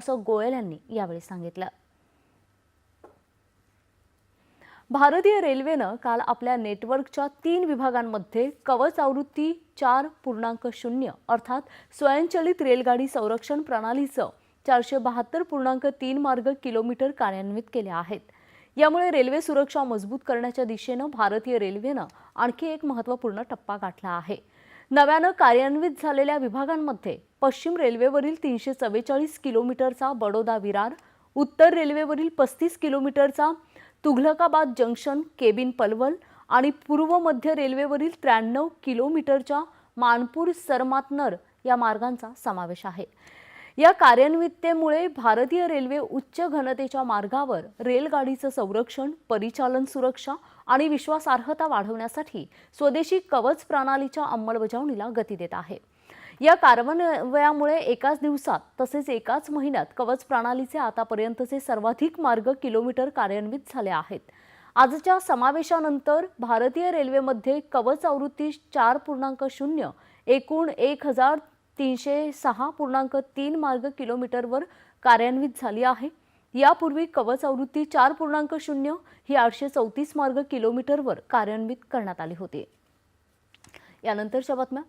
असं गोयल यांनी यावेळी सांगितलं। भारतीय रेल्वेनं काल आपल्या नेटवर्कच्या 3 विभागांमध्ये कवच आवृत्ती 4.0 अर्थात स्वयंचलित रेलगाडी संरक्षण प्रणालीचं 472.3 मार्ग किलोमीटर कार्यान्वित केले आहेत। यामुळे रेल्वे सुरक्षा मजबूत करण्याच्या दिशेनं भारतीय रेल्वेनं आणखी एक महत्त्वपूर्ण टप्पा गाठला आहे। नव्यानं कार्यान्वित झालेल्या विभागांमध्ये पश्चिम रेल्वेवरील 344 किलोमीटरचा बडोदा विरार, उत्तर रेल्वेवरील 35 किलोमीटरचा तुघलकाबाद जंक्शन केबिन पलवल आणि पूर्व मध्य रेल्वेवरील 93 किलोमीटरच्या मानपूर सरमातनर या मार्गांचा समावेश आहे। या कार्यान्विततेमुळे भारतीय रेल्वे उच्च घनतेच्या मार्गावर रेलगाडीचं संरक्षण, परिचालन सुरक्षा आणि विश्वासार्हता वाढवण्यासाठी स्वदेशी कवच प्रणालीच्या अंमलबजावणीला गती देत आहे। या कार्यान्वयामुळे एकाच दिवसात तसेच एकाच महिन्यात कवच प्रणालीचे आतापर्यंतचे सर्वाधिक मार्ग किलोमीटर कार्यान्वित झाले आहेत। आजच्या समावेशानंतर भारतीय रेल्वेमध्ये कवच आवृत्ती 4.0 एकूण 1306.3 मार्ग किलोमीटरवर कार्यान्वित झाली आहे। यापूर्वी कवच आवृत्ती 4.0 ही 834 मार्ग किलोमीटरवर कार्यान्वित करण्यात आली होती। यानंतरच्या बातम्या